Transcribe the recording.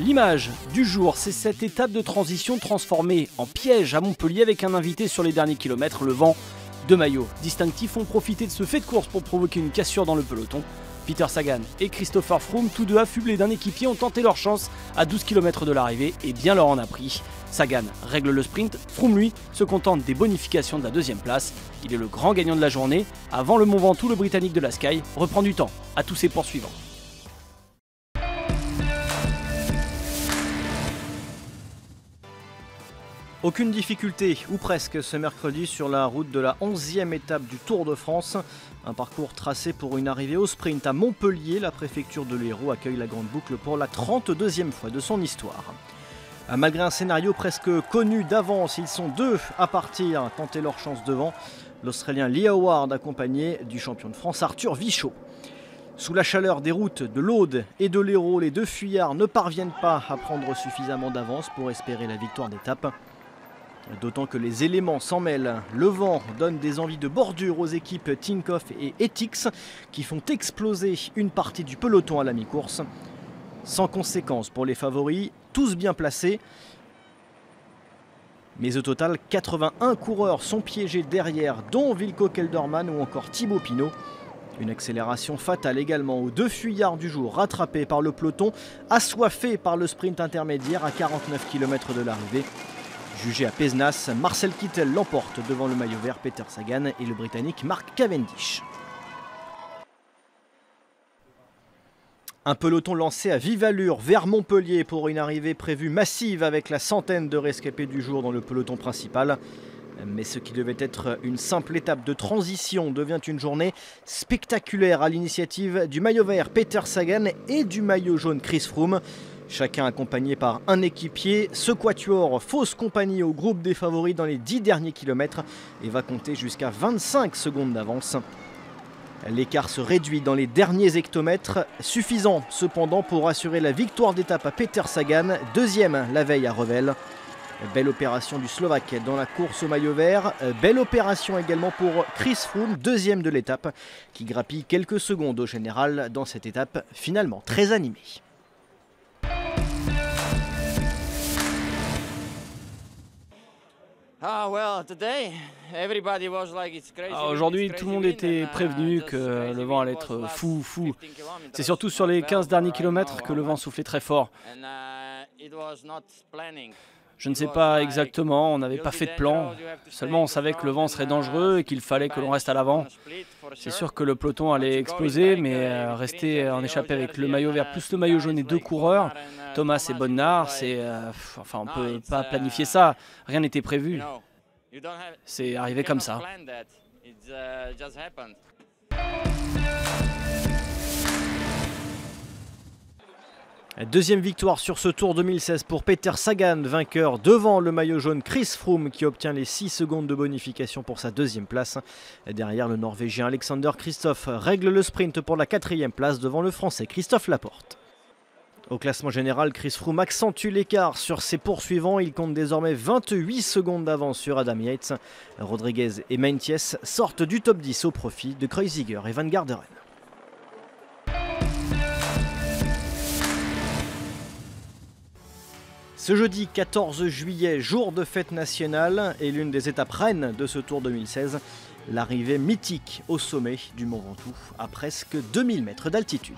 L'image du jour, c'est cette étape de transition transformée en piège à Montpellier avec un invité sur les derniers kilomètres, le vent. Deux maillots distinctifs ont profité de ce fait de course pour provoquer une cassure dans le peloton. Peter Sagan et Christopher Froome, tous deux affublés d'un équipier, ont tenté leur chance à 12 km de l'arrivée et bien leur en a pris. Sagan règle le sprint, Froome lui se contente des bonifications de la deuxième place. Il est le grand gagnant de la journée. Avant le Mont Ventoux, le Britannique de la Sky reprend du temps à tous ses poursuivants. Aucune difficulté, ou presque, ce mercredi sur la route de la 11e étape du Tour de France. Un parcours tracé pour une arrivée au sprint à Montpellier. La préfecture de l'Hérault accueille la Grande Boucle pour la 32e fois de son histoire. Malgré un scénario presque connu d'avance, ils sont deux à partir, tenter leur chance devant. L'Australien Lee Howard accompagné du champion de France Arthur Vichot. Sous la chaleur des routes de l'Aude et de l'Hérault, les deux fuyards ne parviennent pas à prendre suffisamment d'avance pour espérer la victoire d'étape. D'autant que les éléments s'en mêlent. Le vent donne des envies de bordure aux équipes Tinkoff et Etix qui font exploser une partie du peloton à la mi-course. Sans conséquence pour les favoris, tous bien placés. Mais au total, 81 coureurs sont piégés derrière, dont Wilco Kelderman ou encore Thibaut Pinot. Une accélération fatale également aux deux fuyards du jour, rattrapés par le peloton, assoiffés par le sprint intermédiaire à 49 km de l'arrivée. Jugé à Pézenas, Marcel Kittel l'emporte devant le maillot vert Peter Sagan et le Britannique Mark Cavendish. Un peloton lancé à vive allure vers Montpellier pour une arrivée prévue massive avec la centaine de rescapés du jour dans le peloton principal. Mais ce qui devait être une simple étape de transition devient une journée spectaculaire à l'initiative du maillot vert Peter Sagan et du maillot jaune Chris Froome. Chacun accompagné par un équipier, ce quatuor fausse compagnie au groupe des favoris dans les 10 derniers kilomètres et va compter jusqu'à 25 secondes d'avance. L'écart se réduit dans les derniers hectomètres, suffisant cependant pour assurer la victoire d'étape à Peter Sagan, deuxième la veille à Revel. Belle opération du Slovaque dans la course au maillot vert, belle opération également pour Chris Froome, deuxième de l'étape, qui grappille quelques secondes au général dans cette étape finalement très animée. Aujourd'hui, tout le monde était prévenu que le vent allait être fou. C'est surtout sur les 15 derniers kilomètres que le vent soufflait très fort. Je ne sais pas exactement, on n'avait pas fait de plan. Seulement, on savait que le vent serait dangereux et qu'il fallait que l'on reste à l'avant. C'est sûr que le peloton allait exploser, mais rester en échappée avec le maillot vert plus le maillot jaune et deux coureurs, Thomas et Bonnard, on ne peut pas planifier ça. Rien n'était prévu. C'est arrivé comme ça. Deuxième victoire sur ce Tour 2016 pour Peter Sagan, vainqueur devant le maillot jaune Chris Froome qui obtient les 6 secondes de bonification pour sa deuxième place. Derrière, le Norvégien Alexander Kristoff règle le sprint pour la 4e place devant le Français Christophe Laporte. Au classement général, Chris Froome accentue l'écart sur ses poursuivants. Il compte désormais 28 secondes d'avance sur Adam Yates. Rodriguez et Meintjes sortent du top 10 au profit de Kreuziger et Van Garderen. Ce jeudi 14 juillet, jour de fête nationale et l'une des étapes reines de ce Tour 2016, l'arrivée mythique au sommet du Mont Ventoux à presque 2000 mètres d'altitude.